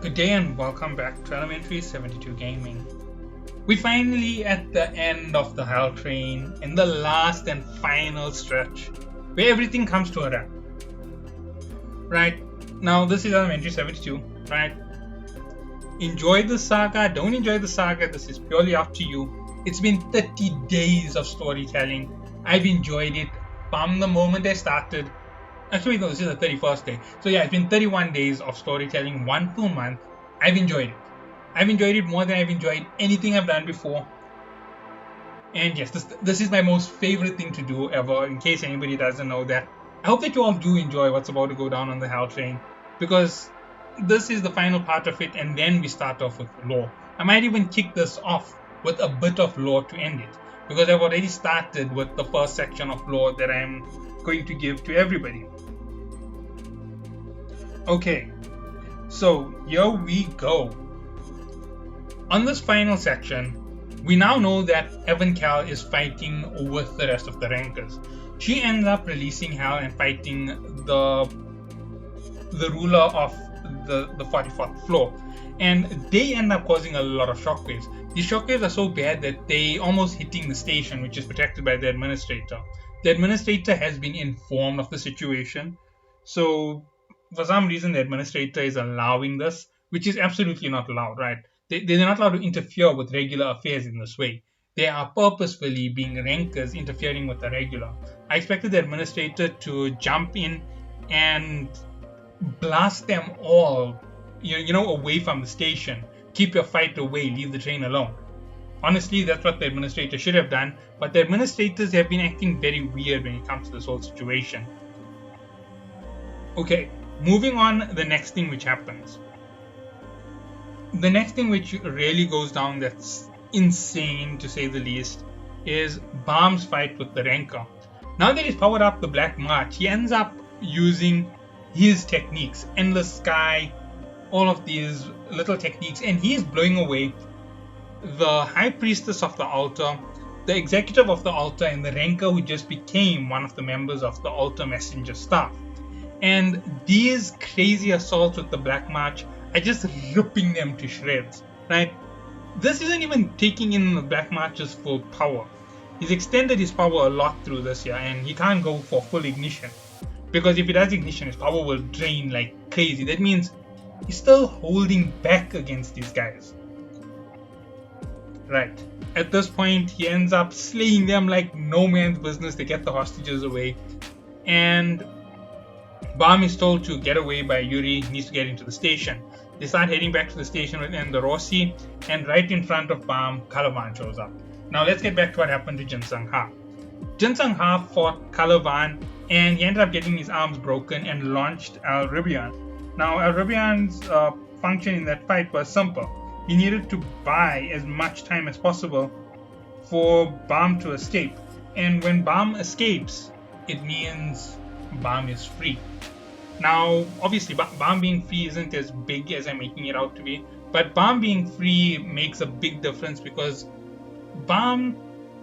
Good day and welcome back to Elementary 72 Gaming. We're finally at the end of the Hell Train, in the last and final stretch, where everything comes to a wrap. Right, now this is Elementary 72, right? Enjoy the saga, don't enjoy the saga, this is purely up to you. It's been 30 days of storytelling. I've enjoyed it from the moment I started. Actually, no, this is the 31st day. So yeah, it's been 31 days of storytelling, one full month. I've enjoyed it. I've enjoyed it more than I've enjoyed anything I've done before. And yes, this is my most favorite thing to do ever, in case anybody doesn't know that. I hope that you all do enjoy what's about to go down on the Hell Train, because this is the final part of it, and then we start off with lore. I might even kick this off with a bit of lore to end it, because I've already started with the first section of lore that I'm going to give to everybody. Okay, so here we go. On this final section, we now know that Evan Cal is fighting with the rest of the Rankers. She ends up releasing Hell and fighting the ruler of the 44th floor, and they end up causing a lot of shockwaves. These shockwaves are so bad that they almost hitting the station, which is protected by the administrator. The administrator has been informed of the situation, so for some reason the administrator is allowing this, which is absolutely not allowed, right? They're not allowed to interfere with regular affairs in this way. They are purposefully being Rankers interfering with the regular. I expected the administrator to jump in and blast them all, away from the station. Keep your fight away, leave the train alone. Honestly, that's what the administrator should have done, but the administrators have been acting very weird when it comes to this whole situation. Okay, moving on, the next thing which happens. The next thing which really goes down that's insane, to say the least, is Balm's fight with the Ranker. Now that he's powered up the Black March, he ends up using his techniques, Endless Sky, all of these little techniques, and he's blowing away the High Priestess of the Altar, the Executive of the Altar, and the Ranker who just became one of the members of the Altar Messenger staff. And these crazy assaults with the Black March are just ripping them to shreds, right? This isn't even taking in the Black March's full power. He's extended his power a lot through this year, and he can't go for full ignition, because if he does ignition, his power will drain like crazy. That means he's still holding back against these guys. Right. At this point, he ends up slaying them like no man's business. They get the hostages away, and Balm is told to get away by Yuri. He needs to get into the station. They start heading back to the station with Rossi, and right in front of Balm, Calavan shows up. Now let's get back to what happened to Jin Sung Ha. Jin Sung Ha fought Calavan, and he ended up getting his arms broken and launched Al Ribian. Now Al Ribian's function in that fight was simple. He needed to buy as much time as possible for Balm to escape. And when Balm escapes, it means Balm is free. Now, obviously, Balm being free isn't as big as I'm making it out to be, but Balm being free makes a big difference, because Balm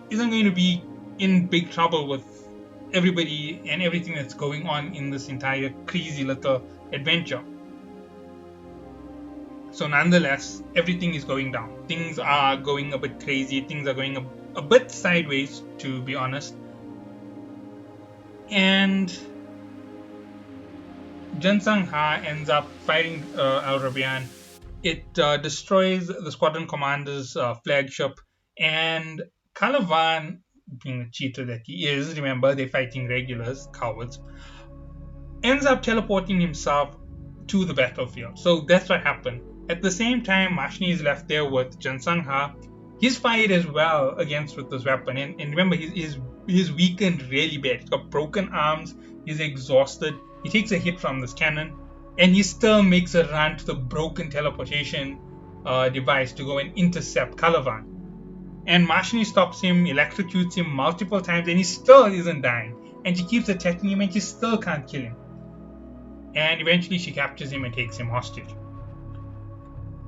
isn't going to be in big trouble with everybody and everything that's going on in this entire crazy little adventure. So nonetheless, everything is going down. Things are going a bit crazy. Things are going a bit sideways, to be honest. And Jin Sung Ha ends up fighting Al Rabian. It destroys the squadron commander's flagship, and Calavan, being the cheater that he is, remember they're fighting regulars, cowards, ends up teleporting himself to the battlefield. So that's what happened. At the same time, Mashni is left there with Jin Sung Ha. He's fired as well against with this weapon, and remember, he's weakened really bad. He's got broken arms, he's exhausted, he takes a hit from this cannon, and he still makes a run to the broken teleportation device to go and intercept Calavan. And Mashni stops him, electrocutes him multiple times, and he still isn't dying. And she keeps attacking him, and she still can't kill him. And eventually she captures him and takes him hostage.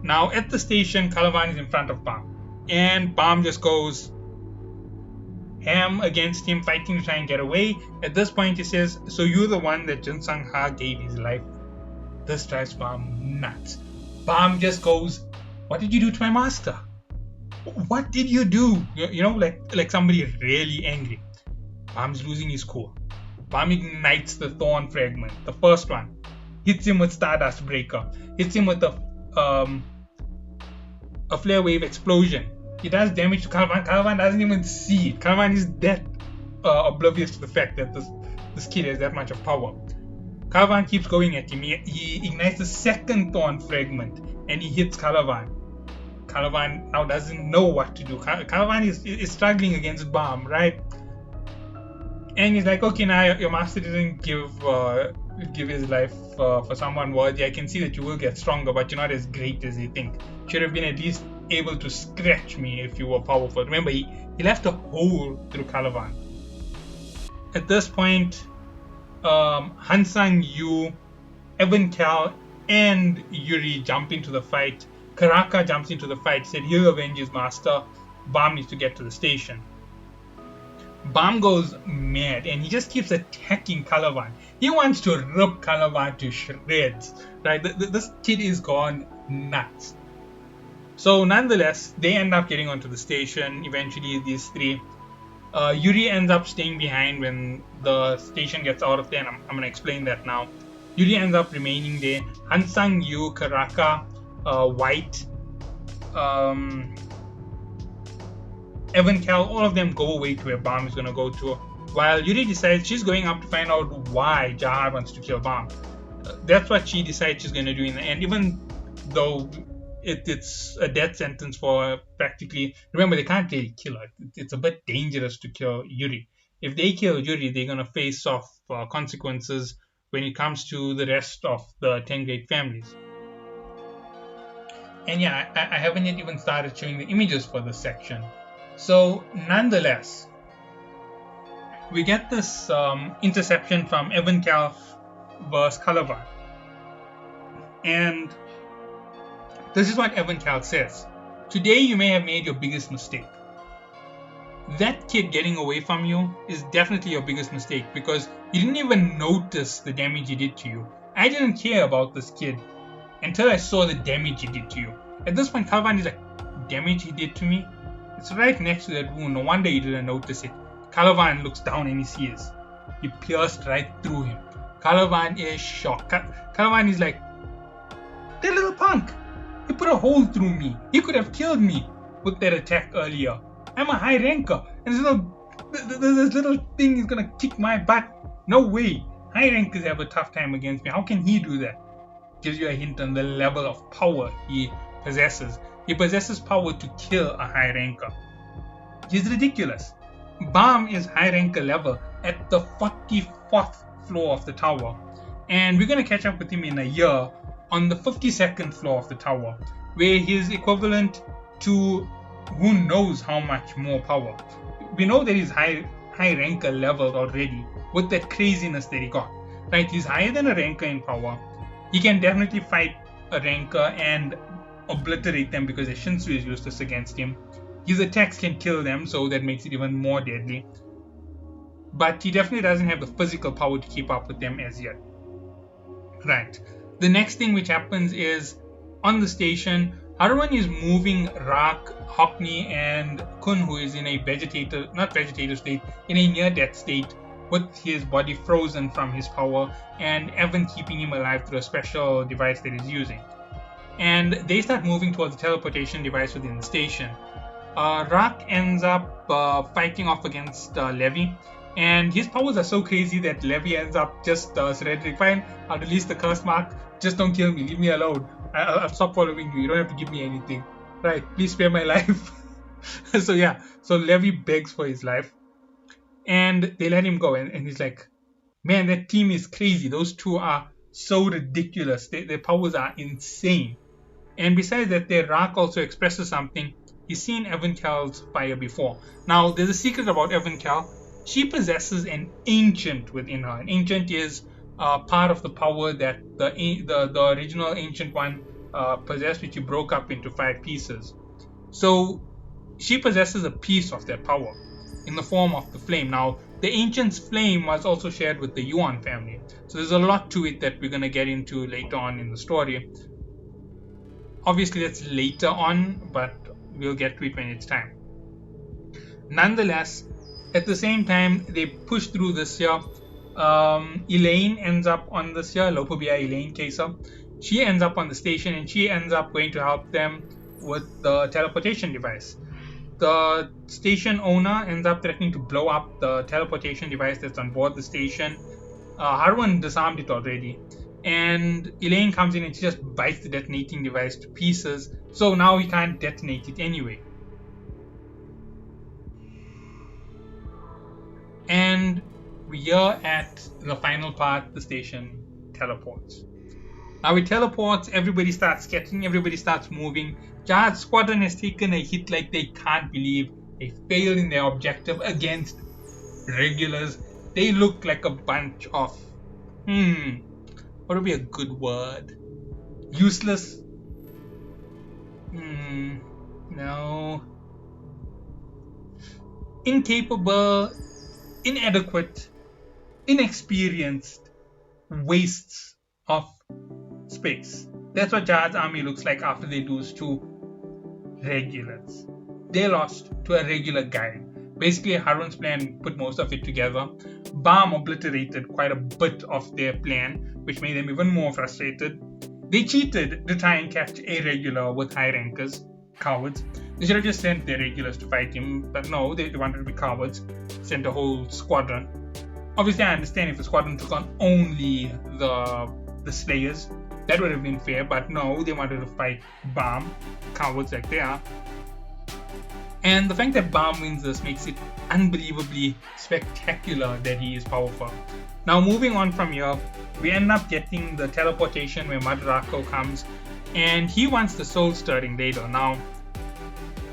Now at the station, Calavan is in front of Balm, and Balm just goes ham against him, fighting to try and get away. At this point he says, "So you're the one that Jin Sung Ha gave his life?" This drives Balm nuts. Bam just goes, "What did you do to my master? What did you do?" Like somebody really angry. Bam's losing his cool. Bam ignites the Thorn fragment, the first one. Hits him with Stardust Breaker. Hits him with a flare wave explosion. It does damage to Calavan. Calavan doesn't even see it. Calavan is that oblivious to the fact that this kid has that much of power. Calavan keeps going at him. He ignites the second Thorn fragment and he hits Calavan. Calavan now doesn't know what to do. Calavan is struggling against Bam, right? And he's like, okay, now your master didn't give his life for someone worthy. I can see that you will get stronger, but you're not as great as you think. Should have been at least able to scratch me if you were powerful. Remember, he left a hole through Calavan. At this point, Hansang Yu, Evan Cal, and Yuri jump into the fight. Karaka jumps into the fight, said he'll avenge his master. Bam needs to get to the station. Bam goes mad and he just keeps attacking Calavan. He wants to rip Calavan to shreds. Right? This kid is gone nuts. So nonetheless, they end up getting onto the station. Eventually, these three. Yuri ends up staying behind when the station gets out of there, and I'm going to explain that now. Yuri ends up remaining there. Hansang Yu, Karaka, White, Evan Cal, all of them go away to where Bam is going to go to, while Yuri decides she's going up to find out why Jahar wants to kill Bam. That's what she decides she's going to do in the end, even though it's a death sentence for practically. Remember, they can't really kill her. It's a bit dangerous to kill Yuri. If they kill Yuri, they're going to face off consequences when it comes to the rest of the 10 great families. And yeah, I haven't yet even started showing the images for this section. So nonetheless, we get this interception from Evan Cal versus Calavan. And this is what Evan Cal says. Today you may have made your biggest mistake. That kid getting away from you is definitely your biggest mistake because you didn't even notice the damage he did to you. I didn't care about this kid until I saw the damage he did to you. At this point, Calavan is like, damage he did to me? It's right next to that wound. No wonder you didn't notice it. Calavan looks down and he sees. He pierced right through him. Calavan is shocked. Calavan is like, that little punk. He put a hole through me. He could have killed me with that attack earlier. I'm a high ranker. And this little thing is going to kick my butt. No way. High rankers have a tough time against me. How can he do that? Gives you a hint on the level of power he possesses. He possesses power to kill a high ranker. He's ridiculous. Bam is high ranker level at the 44th floor of the tower. And we're going to catch up with him in a year on the 52nd floor of the tower, where he's equivalent to who knows how much more power. We know that he's high ranker level already with that craziness that he got. Right? He's higher than a ranker in power. He can definitely fight a ranker and obliterate them because their Shinsu is useless against him. His attacks can kill them, so that makes it even more deadly. But he definitely doesn't have the physical power to keep up with them as yet. Right. The next thing which happens is, on the station, Haruman is moving Rak, Hockney, and Kun, who is in a vegetative state, in a near-death state, with his body frozen from his power, and Evan keeping him alive through a special device that he's using. And they start moving towards the teleportation device within the station. Rak ends up fighting off against Levi, and his powers are so crazy that Levi ends up just surrendering. Fine, I'll release the curse mark, just don't kill me, leave me alone. I'll stop following you, you don't have to give me anything. Right, please spare my life. So Levi begs for his life, and they let him go, and he's like, man, that team is crazy, those two are so ridiculous, their powers are insane. And besides that, their Rak also expresses something. He's seen Evan Cal's fire before. Now, there's a secret about Evan Cal. She possesses an ancient within her. An ancient is part of the power that the original ancient one possessed, which he broke up into 5 pieces. So she possesses a piece of that power in the form of the flame. Now, the ancient's flame was also shared with the Yuan family. So there's a lot to it that we're going to get into later on in the story. Obviously, that's later on, but we'll get to it when it's time. Nonetheless, at the same time, they push through this year. Elaine ends up on this year, Lopobia Elaine Kesa. She ends up on the station and she ends up going to help them with the teleportation device. The station owner ends up threatening to blow up the teleportation device that's on board the station. Harwan disarmed it already. And Elaine comes in and she just bites the detonating device to pieces. So now he can't detonate it anyway. And we are at the final part, the station teleports. Now it teleports, everybody starts sketching, everybody starts moving. Jahad's squadron has taken a hit like they can't believe. They failed in their objective against regulars. They look like a bunch of, what would be a good word? Useless? No. Incapable, inadequate, inexperienced wastes of space. That's what Jahad's army looks like after they lose to regulars. They lost to a regular guy. Basically, Harwan's plan put most of it together. Bam obliterated quite a bit of their plan, which made them even more frustrated. They cheated to try and catch a regular with high rankers. Cowards. They should have just sent their regulars to fight him, but no, they wanted to be cowards. Sent a whole squadron. Obviously, I understand if the squadron took on only the Slayers, that would have been fair, but no, they wanted to fight Bam, cowards like they are. And the fact that Bam wins this makes it unbelievably spectacular that he is powerful. Now, moving on from here, we end up getting the teleportation where Madarako comes, and he wants the soul-stirring ladle. Now,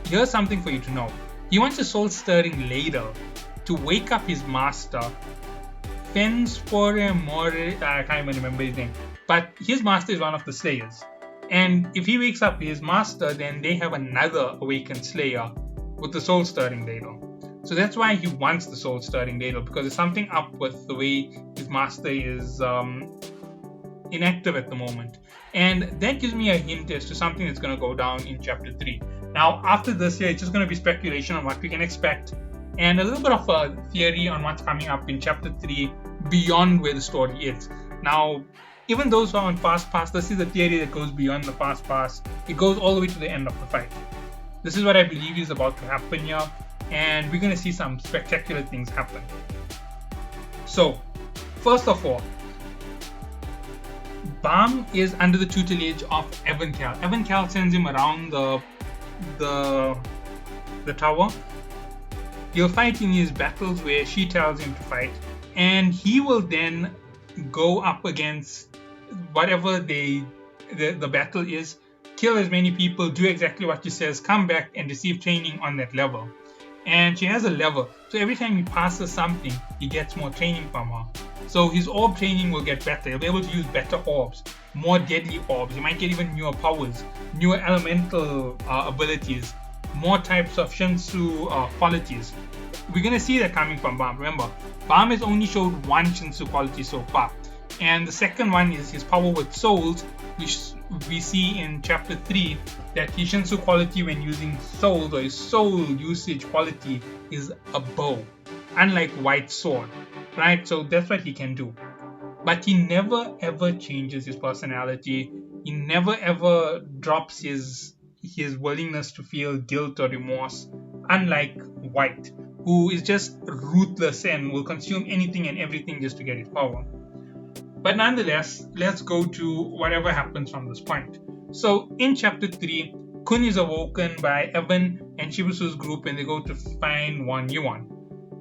here's something for you to know. He wants the soul-stirring ladle to wake up his master, Fensfore More, I can't even remember his name, but his master is one of the Slayers. And if he wakes up his master, then they have another awakened Slayer with the soul-stirring ladle. So that's why he wants the soul-stirring ladle, because there's something up with the way his master is inactive at the moment. And that gives me a hint as to something that's going to go down in chapter 3. Now, after this here, it's just going to be speculation on what we can expect and a little bit of a theory on what's coming up in chapter 3 beyond where the story is. Now, even those who are on Fast Pass, this is a theory that goes beyond the Fast Pass. It goes all the way to the end of the fight. This is what I believe is about to happen here, and we're going to see some spectacular things happen. So, first of all, Bam is under the tutelage of Evankhell. Evankhell sends him around the tower. He'll fight in his battles where she tells him to fight, and he will then go up against whatever the battle is, kill as many people, do exactly what she says, come back and receive training on that level. And she has a level, so every time he passes something, he gets more training from her. So his orb training will get better. He'll be able to use better orbs, more deadly orbs. He might get even newer powers, newer elemental abilities, more types of Shinsu qualities. We're going to see that coming from Bam. Remember, Bam has only showed one Shinsu quality so far. And the second one is his power with souls, which we see in chapter 3 that his Shinsu quality when using souls, or his soul usage quality, is a bow, unlike White Sword, right? So that's what he can do. But he never ever changes his personality. He never ever drops his willingness to feel guilt or remorse, unlike White, who is just ruthless and will consume anything and everything just to get his power. But nonetheless, let's go to whatever happens from this point. So in chapter 3, Khun is awoken by Evan and Shibusu's group and they go to find Won Yuan.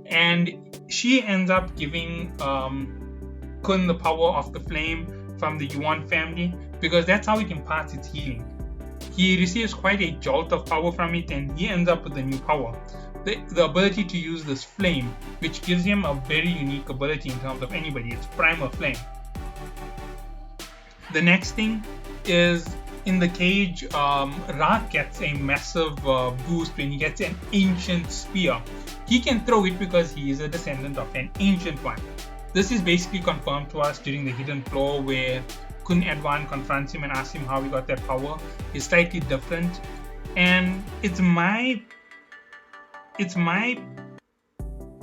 And she ends up giving Khun the power of the flame from the Yuan family, because that's how it imparts its healing. He receives quite a jolt of power from it and he ends up with a new power. The ability to use this flame, which gives him a very unique ability in terms of anybody. It's Primal Flame. The next thing is in the cage, Ra gets a massive boost when he gets an ancient spear. He can throw it because he is a descendant of an ancient one. This is basically confirmed to us during the hidden floor where Khun Edwan confronts him and asks him how he got that power is slightly different, and it's my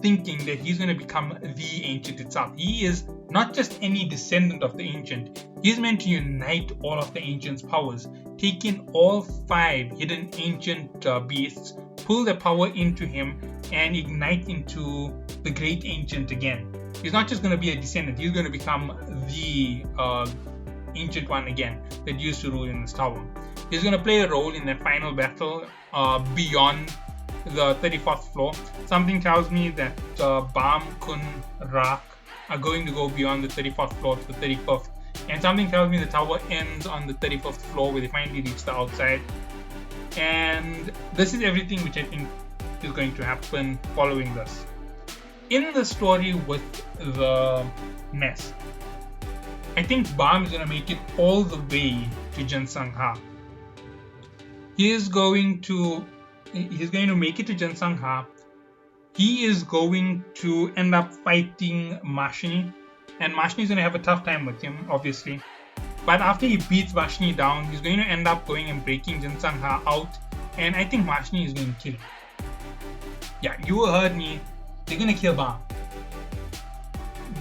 thinking that he's going to become the Ancient itself. He is not just any descendant of the Ancient. He's meant to unite all of the Ancient's powers, take in all 5 hidden Ancient beasts, pull their power into him, and ignite into the Great Ancient again. He's not just going to be a descendant, he's going to become the Ancient One again that used to rule in this tower. He's going to play a role in that final battle beyond the 34th floor. Something tells me that Bam, Khun, Rak are going to go beyond the 34th floor to the 35th. And something tells me the tower ends on the 35th floor where they finally reach the outside. And this is everything which I think is going to happen following this. In the story with the mess, I think Bam is going to make it all the way to Jensang Ha. He is going to make it to Jensang Ha. He is going to end up fighting Mashni, and Mashni is going to have a tough time with him, obviously. But after he beats Mashni down, he's going to end up going and breaking Jensang Ha out, and I think Mashni is going to kill him. Yeah, you heard me. They're going to kill Bam.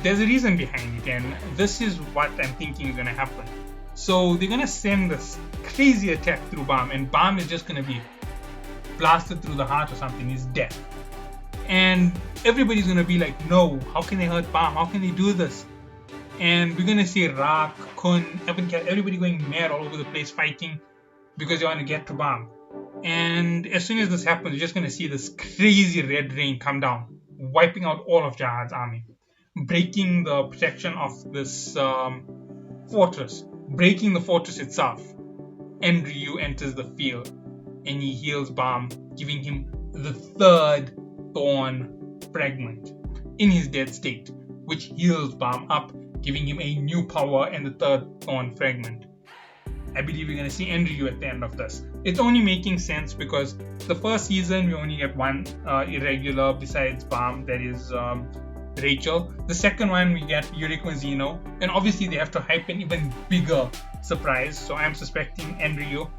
There's a reason behind it, and this is what I'm thinking is going to happen. So they're going to send this crazy attack through Bam, and Bam is just going to be blasted through the heart or something. He's dead. And everybody's going to be like, no, how can they hurt Bam? How can they do this? And we're going to see Rak, Khun, everybody going mad all over the place fighting because they want to get to Bam. And as soon as this happens, you're just going to see this crazy red rain come down, wiping out all of Jahad's army, breaking the protection of this fortress, breaking the fortress itself. Enryu enters the field and he heals Bam, giving him the 3rd thorn fragment in his dead state, which heals Bam up, giving him a new power and the 3rd thorn fragment. I believe we're going to see Enryu at the end of this. It's only making sense because the first season we only get one irregular besides Bam, that is Rachel. The second one we get Yurik Mazino, and obviously they have to hype an even bigger surprise, so I'm suspecting Enryu.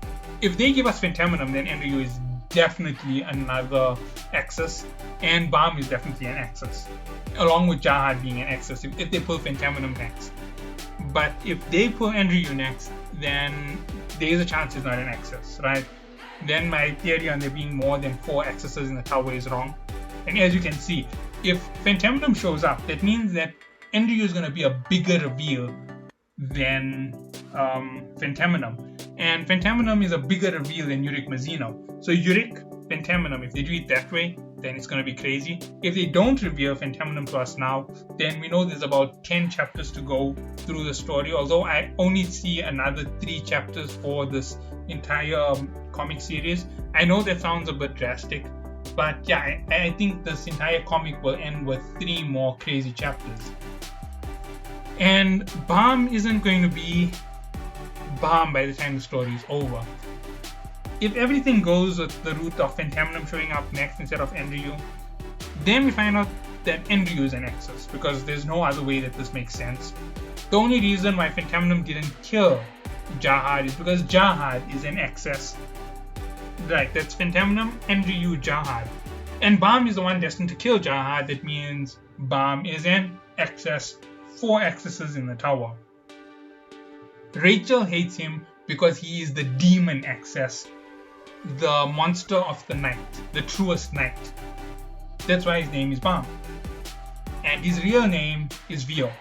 If they give us Phantaminum, then Enryu is definitely another Axis, and Bam is definitely an Axis, along with Jahad being an Axis if they pull Phantaminum next. But if they pull Enryu next, then there is a chance it's not an Axis, right? Then my theory on there being more than 4 Axes in the tower is wrong. And as you can see, if Phantaminum shows up, that means that Enryu is going to be a bigger reveal than Phantaminum. And Phantaminum is a bigger reveal than Yurik Mazino. So Yurik, Phantaminum, if they do it that way, then it's going to be crazy. If they don't reveal Phantaminum to us now, then we know there's about 10 chapters to go through the story, although I only see another 3 chapters for this entire comic series. I know that sounds a bit drastic, but yeah, I think this entire comic will end with 3 more crazy chapters. And Bam isn't going to be Bam by the time the story is over. If everything goes with the route of Phantaminum showing up next instead of Enryu, then we find out that Enryu is an Axis, because there's no other way that this makes sense. The only reason why Phantaminum didn't kill Jahad is because Jahad is an Axis. Right, that's Phantaminum, Enryu, Jahad. And Bam is the one destined to kill Jahad. That means Bam is an Axis, 4 Axes in the tower. Rachel hates him because he is the demon Axis, the monster of the night, the truest night. That's why his name is Bam. And his real name is Vio.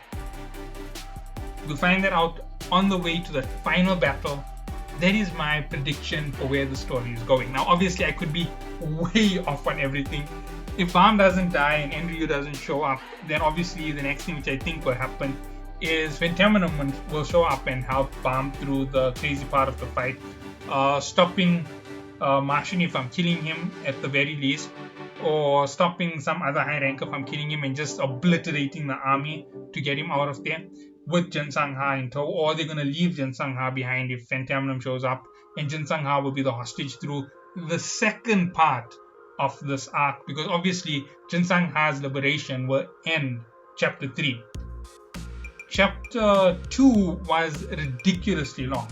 We'll find that out on the way to the final battle. That is my prediction for where the story is going. Now, obviously, I could be way off on everything. If Bam doesn't die and Enryu doesn't show up, then obviously the next thing which I think will happen is Phantaminum will show up and help Bam through the crazy part of the fight, stopping Mashni from killing him at the very least, or stopping some other high ranker from killing him and just obliterating the army to get him out of there with Jensang Ha in tow. Or they're going to leave Jensang Ha behind if Phantaminum shows up, and Jensang Ha will be the hostage through the second part of this arc, because obviously Jensang Ha's liberation will end chapter 3. Chapter 2 was ridiculously long.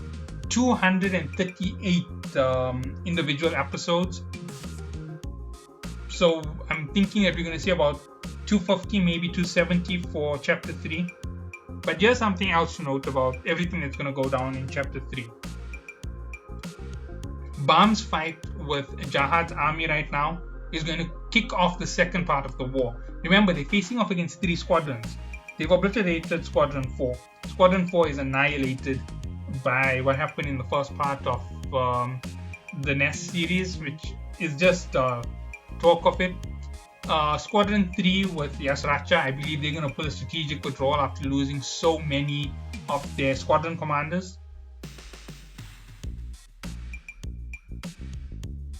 238 individual episodes. So I'm thinking that we're going to see about 250, maybe 270 for Chapter 3. But here's something else to note about everything that's going to go down in Chapter 3. Bam's fight with Jahad's army right now is going to kick off the second part of the war. Remember, they're facing off against 3 squadrons. They've obliterated Squadron 4. Squadron 4 is annihilated by what happened in the first part of the Nest series, which is just talk of it. Squadron 3 with Yasracha, I believe they're going to pull a strategic withdrawal after losing so many of their squadron commanders.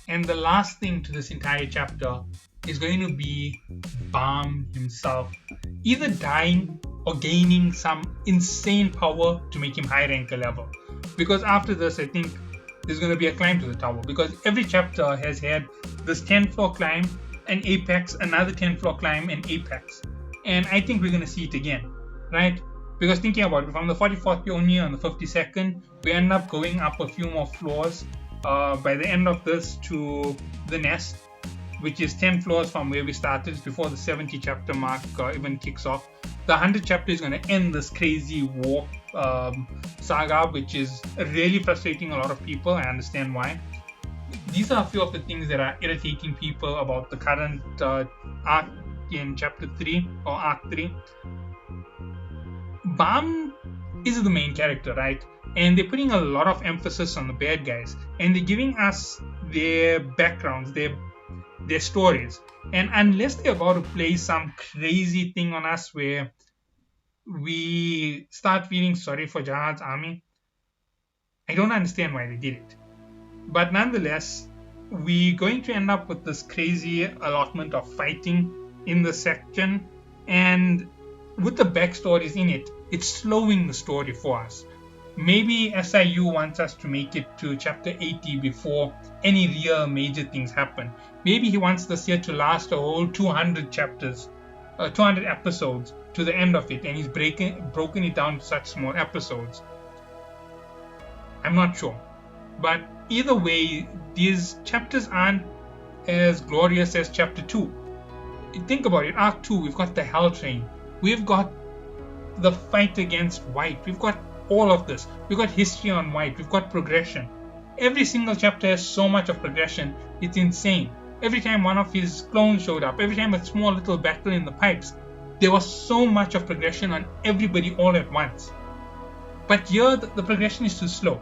And the last thing to this entire chapter is going to be Bam himself either dying or gaining some insane power to make him high rank level. Because after this, I think there's going to be a climb to the tower, because every chapter has had this 10th floor climb, an apex, another 10th floor climb, and apex. And I think we're going to see it again, right? Because thinking about it, from the 44th Peonia on the 52nd, we end up going up a few more floors by the end of this to the Nest, which is 10 floors from where we started before the 70 chapter mark even kicks off. The 100 chapter is going to end this crazy war saga, which is really frustrating a lot of people. I understand why. These are a few of the things that are irritating people about the current arc in chapter 3 or arc 3. Bam is the main character, right? And they're putting a lot of emphasis on the bad guys, and they're giving us their backgrounds, their stories. And unless they're about to play some crazy thing on us where we start feeling sorry for Jahad's army, I don't understand why they did it. But nonetheless, we're going to end up with this crazy allotment of fighting in the section, and with the backstories in it, it's slowing the story for us. Maybe SIU wants us to make it to chapter 80 before any real major things happen. Maybe he wants this year to last a whole 200 chapters, 200 episodes to the end of it, and he's broken it down to such small episodes. I'm not sure. But either way, these chapters aren't as glorious as chapter 2. Think about it, arc 2, we've got the Hell Train. We've got the fight against White. We've got all of this. We've got history on White. We've got progression. Every single chapter has so much of progression. It's insane. Every time one of his clones showed up, every time a small little battle in the pipes, there was so much of progression on everybody all at once. But here, the progression is too slow.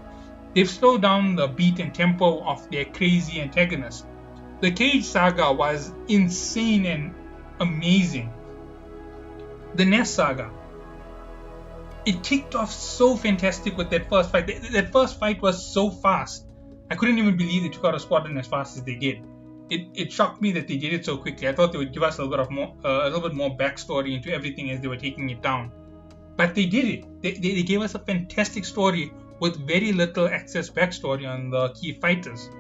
They've slowed down the beat and tempo of their crazy antagonists. The Cage Saga was insane and amazing. The Nest Saga, it kicked off so fantastic with that first fight. That first fight was so fast. I couldn't even believe they took out a squadron as fast as they did. It shocked me that they did it so quickly. I thought they would give us a little bit more backstory into everything as they were taking it down. But they did it. They gave us a fantastic story with very little excess backstory on the key fighters.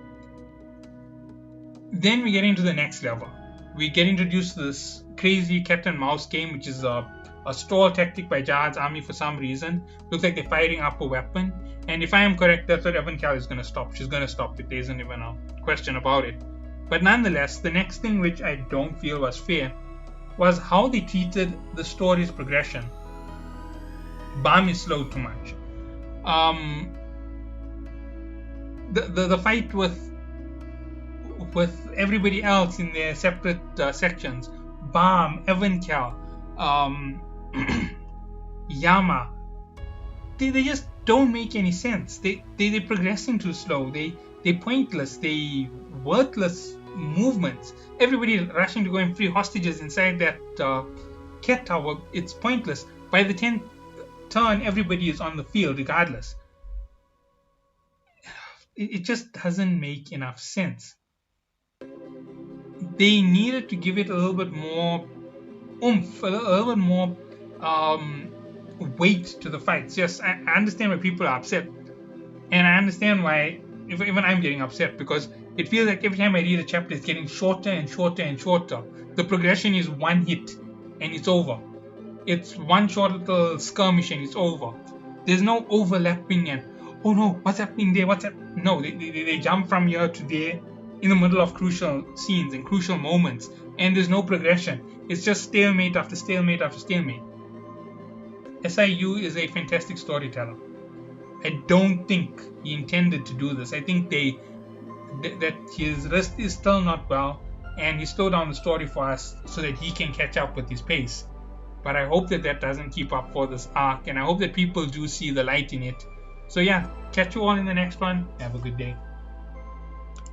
Then we get into the next level. We get introduced to this crazy cat and mouse game, which is a stall tactic by Jahad's army for some reason. Looks like they're firing up a weapon. And if I am correct, that's what Evan Cal is going to stop. She's going to stop it. There isn't even a question about it. But nonetheless, the next thing which I don't feel was fair was how they treated the story's progression. Bam is slowed too much. The fight with everybody else in their separate sections, Bam, Evan Cal, Yama, they just don't make any sense. They're progressing too slow. They're pointless. They worthless movements. Everybody rushing to go and free hostages inside that cat tower. It's pointless. By the 10th turn, everybody is on the field regardless. It just doesn't make enough sense. They needed to give it a little bit more oomph, a little bit more weight to the fights. Yes, I understand why people are upset, and I understand why even I'm getting upset, because it feels like every time I read a chapter, it's getting shorter and shorter and shorter. The progression is one hit and it's over. It's one short little skirmish and it's over. There's no overlapping and oh no, what's happening there? What's up? No, they jump from here to there in the middle of crucial scenes and crucial moments, and there's no progression. It's just stalemate after stalemate after stalemate. SIU is a fantastic storyteller. I don't think he intended to do this. I think that his wrist is still not well, and he slowed down the story for us so that he can catch up with his pace. But I hope that doesn't keep up for this arc, and I hope that people do see the light in it. So yeah, catch you all in the next one. Have a good day.